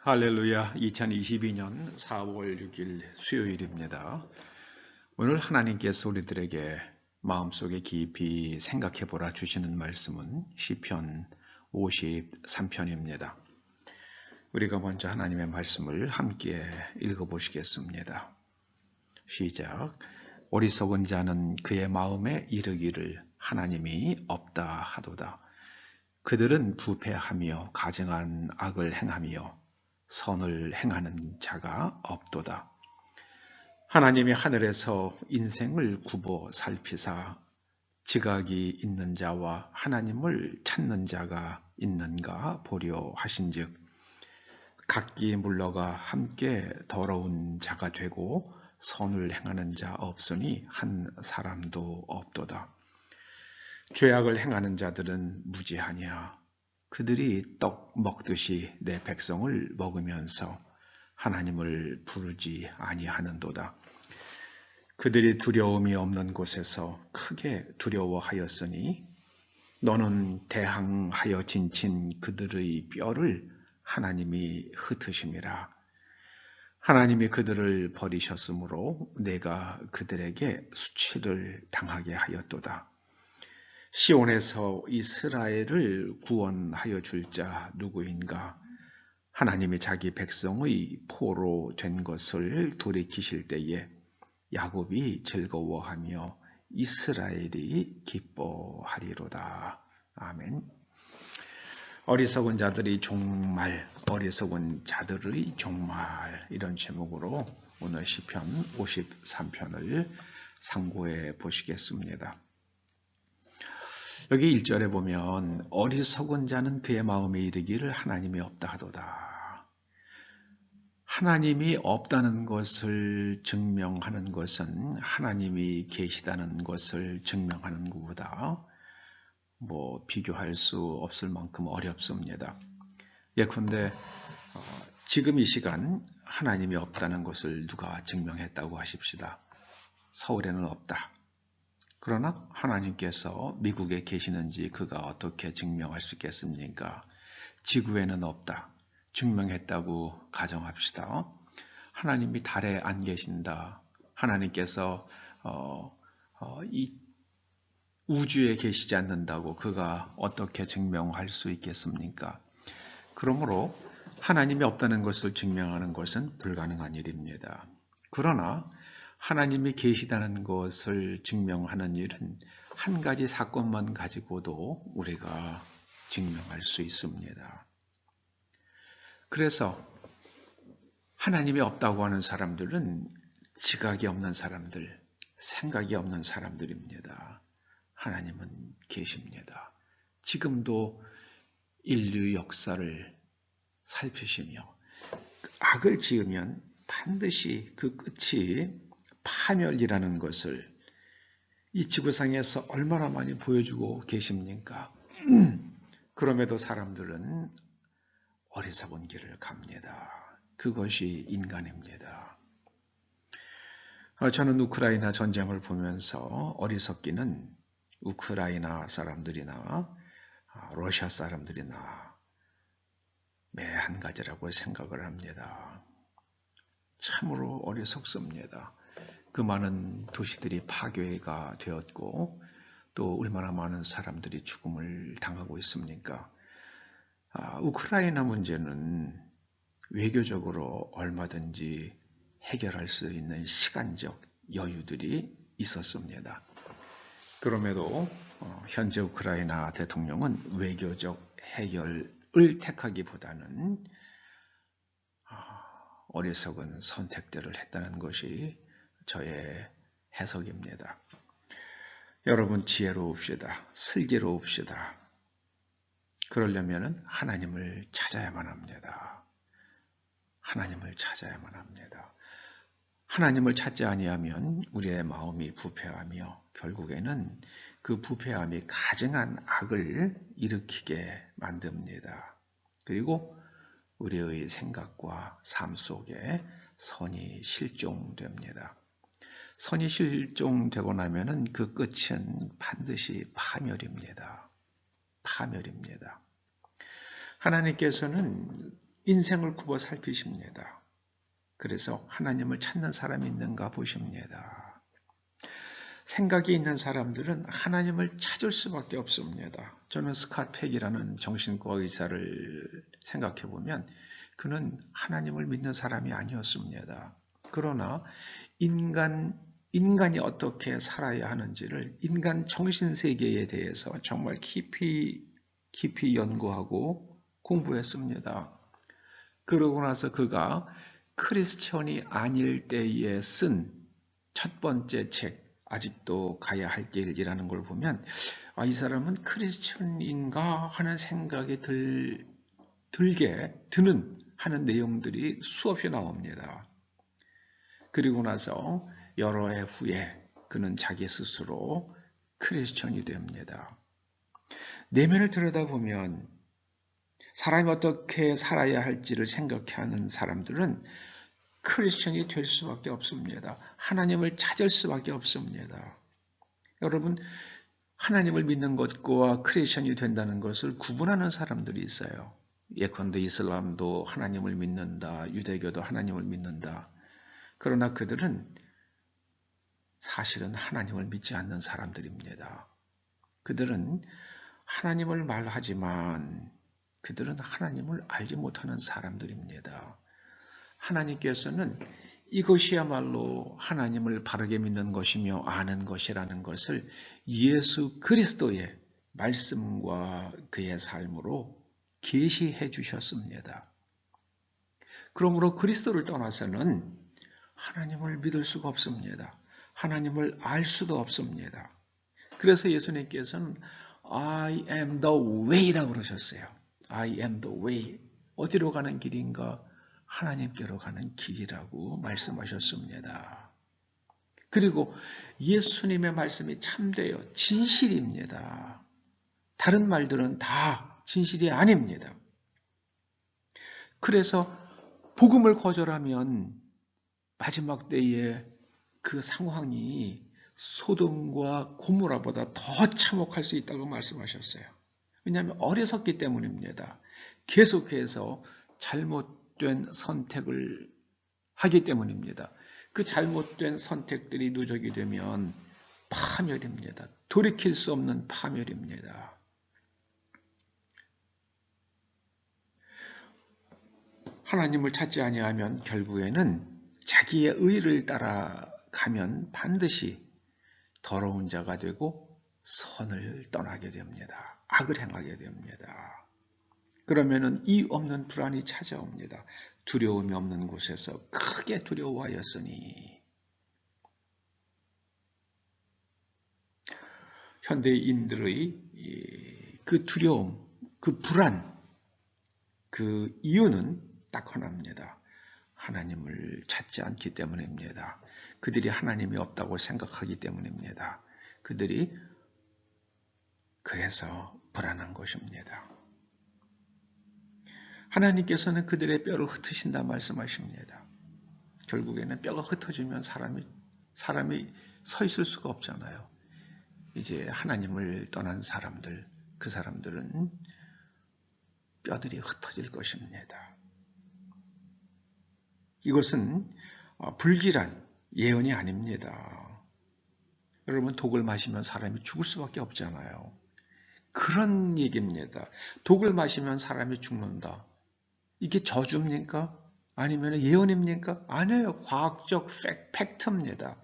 할렐루야. 2022년 4월 6일 수요일입니다. 오늘 하나님께서 우리들에게 마음속에 깊이 생각해 보라 주시는 말씀은 시편 53편입니다. 우리가 먼저 하나님의 말씀을 함께 읽어보시겠습니다. 시작. 어리석은 자는 그의 마음에 이르기를 하나님이 없다 하도다. 그들은 부패하며 가증한 악을 행하며 선을 행하는 자가 없도다. 하나님이 하늘에서 인생을 굽어 살피사 지각이 있는 자와 하나님을 찾는 자가 있는가 보려 하신즉 각기 물러가 함께 더러운 자가 되고 선을 행하는 자 없으니 한 사람도 없도다. 죄악을 행하는 자들은 무지하냐. 그들이 떡 먹듯이 내 백성을 먹으면서 하나님을 부르지 아니하는도다. 그들이 두려움이 없는 곳에서 크게 두려워하였으니 너는 대항하여 진친 그들의 뼈를 하나님이 흩으심이라. 하나님이 그들을 버리셨으므로 내가 그들에게 수치를 당하게 하였도다. 시온에서 이스라엘을 구원하여 줄 자 누구인가? 하나님이 자기 백성의 포로 된 것을 돌이키실 때에 야곱이 즐거워하며 이스라엘이 기뻐하리로다. 아멘. 어리석은 자들의 종말, 어리석은 자들의 종말, 이런 제목으로 오늘 시편 53편을 상고해 보시겠습니다. 여기 1절에 보면 어리석은 자는 그의 마음에 이르기를 하나님이 없다 하도다. 하나님이 없다는 것을 증명하는 것은 하나님이 계시다는 것을 증명하는 것보다 비교할 수 없을 만큼 어렵습니다. 예컨대 지금 이 시간 하나님이 없다는 것을 누가 증명했다고 하십시다. 서울에는 없다. 그러나 하나님께서 미국에 계시는지 그가 어떻게 증명할 수 있겠습니까? 지구에는 없다. 증명했다고 가정합시다. 하나님이 달에 안 계신다. 하나님께서 이 우주에 계시지 않는다고 그가 어떻게 증명할 수 있겠습니까? 그러므로 하나님이 없다는 것을 증명하는 것은 불가능한 일입니다. 그러나 하나님이 계시다는 것을 증명하는 일은 한 가지 사건만 가지고도 우리가 증명할 수 있습니다. 그래서 하나님이 없다고 하는 사람들은 지각이 없는 사람들, 생각이 없는 사람들입니다. 하나님은 계십니다. 지금도 인류 역사를 살피시며 악을 지으면 반드시 그 끝이 파멸이라는 것을 이 지구상에서 얼마나 많이 보여주고 계십니까? 그럼에도 사람들은 어리석은 길을 갑니다. 그것이 인간입니다. 저는 우크라이나 전쟁을 보면서 어리석기는 우크라이나 사람들이나 러시아 사람들이나 매 한 가지라고 생각을 합니다. 참으로 어리석습니다. 그 많은 도시들이 파괴가 되었고 또 얼마나 많은 사람들이 죽음을 당하고 있습니까? 우크라이나 문제는 외교적으로 얼마든지 해결할 수 있는 시간적 여유들이 있었습니다. 그럼에도 현재 우크라이나 대통령은 외교적 해결을 택하기보다는 어리석은 선택들을 했다는 것이 저의 해석입니다. 여러분 지혜로웁시다. 슬기로웁시다. 그러려면 하나님을 찾아야만 합니다. 하나님을 찾아야만 합니다. 하나님을 찾지 아니하면 우리의 마음이 부패하며 결국에는 그 부패함이 가증한 악을 일으키게 만듭니다. 그리고 우리의 생각과 삶 속에 선이 실종됩니다. 선이 실종되고 나면은 그 끝은 반드시 파멸입니다. 파멸입니다. 하나님께서는 인생을 굽어 살피십니다. 그래서 하나님을 찾는 사람이 있는가 보십니다. 생각이 있는 사람들은 하나님을 찾을 수밖에 없습니다. 저는 스캇 팩이라는 정신과 의사를 생각해 보면 그는 하나님을 믿는 사람이 아니었습니다. 그러나 인간이 어떻게 살아야 하는지를 인간 정신세계에 대해서 정말 깊이 연구하고 공부했습니다. 그러고 나서 그가 크리스천이 아닐 때에 쓴 첫 번째 책, 아직도 가야 할 길이라는 걸 보면 이 사람은 크리스천인가 하는 생각이 드는 하는 내용들이 수없이 나옵니다. 그리고 나서 여러 해 후에 그는 자기 스스로 크리스천이 됩니다. 내면을 들여다보면 사람이 어떻게 살아야 할지를 생각하는 사람들은 크리스천이 될 수밖에 없습니다. 하나님을 찾을 수밖에 없습니다. 여러분, 하나님을 믿는 것과 크리스천이 된다는 것을 구분하는 사람들이 있어요. 예컨대 이슬람도 하나님을 믿는다, 유대교도 하나님을 믿는다. 그러나 그들은 사실은 하나님을 믿지 않는 사람들입니다. 그들은 하나님을 말하지만 그들은 하나님을 알지 못하는 사람들입니다. 하나님께서는 이것이야말로 하나님을 바르게 믿는 것이며 아는 것이라는 것을 예수 그리스도의 말씀과 그의 삶으로 계시해 주셨습니다. 그러므로 그리스도를 떠나서는 하나님을 믿을 수가 없습니다. 하나님을 알 수도 없습니다. 그래서 예수님께서는 I am the way라고 그러셨어요. I am the way. 어디로 가는 길인가? 하나님께로 가는 길이라고 말씀하셨습니다. 그리고 예수님의 말씀이 참되어 진실입니다. 다른 말들은 다 진실이 아닙니다. 그래서 복음을 거절하면 마지막 때에 그 상황이 소돔과 고모라보다 더 참혹할 수 있다고 말씀하셨어요. 왜냐하면 어리석기 때문입니다. 계속해서 잘못된 선택을 하기 때문입니다. 그 잘못된 선택들이 누적이 되면 파멸입니다. 돌이킬 수 없는 파멸입니다. 하나님을 찾지 아니하면 결국에는 자기의 의를 따라가면 반드시 더러운 자가 되고 선을 떠나게 됩니다. 악을 행하게 됩니다. 그러면은 이 없는 불안이 찾아옵니다. 두려움이 없는 곳에서 크게 두려워하였으니. 현대인들의 그 두려움, 그 불안, 그 이유는 딱 하나입니다. 하나님을 찾지 않기 때문입니다. 그들이 하나님이 없다고 생각하기 때문입니다. 그들이 그래서 불안한 것입니다. 하나님께서는 그들의 뼈를 흩으신다 말씀하십니다. 결국에는 뼈가 흩어지면 사람이 서 있을 수가 없잖아요. 이제 하나님을 떠난 사람들, 그 사람들은 뼈들이 흩어질 것입니다. 이것은 불길한 예언이 아닙니다. 여러분, 독을 마시면 사람이 죽을 수밖에 없잖아요. 그런 얘기입니다. 독을 마시면 사람이 죽는다. 이게 저주입니까? 아니면 예언입니까? 아니에요. 과학적 팩트입니다.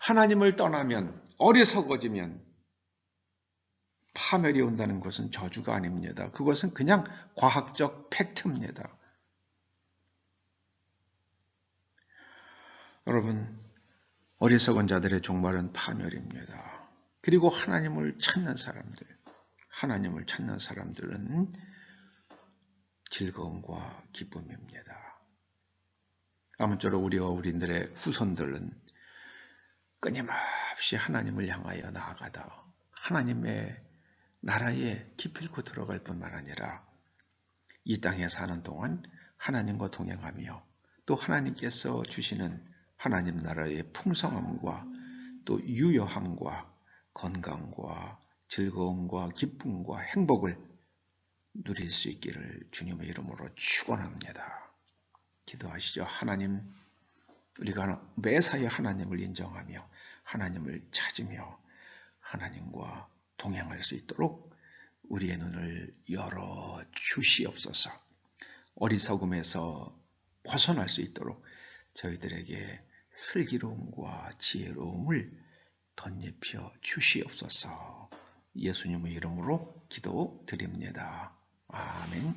하나님을 떠나면, 어리석어지면 파멸이 온다는 것은 저주가 아닙니다. 그것은 그냥 과학적 팩트입니다. 여러분, 어리석은 자들의 종말은 파멸입니다. 그리고 하나님을 찾는 사람들은 즐거움과 기쁨입니다. 아무쪼록 우리와 우리들의 후손들은 끊임없이 하나님을 향하여 나아가다 하나님의 나라에 기필코 들어갈 뿐만 아니라 이 땅에 사는 동안 하나님과 동행하며 또 하나님께서 주시는 하나님 나라의 풍성함과 또 유효함과 건강과 즐거움과 기쁨과 행복을 누릴 수 있기를 주님의 이름으로 축원합니다. 기도하시죠. 하나님, 우리가 매사에 하나님을 인정하며 하나님을 찾으며 하나님과 동행할 수 있도록 우리의 눈을 열어 주시옵소서. 어리석음에서 벗어날 수 있도록 저희들에게 슬기로움과 지혜로움을 덧입혀 주시옵소서. 예수님의 이름으로 기도드립니다. 아멘.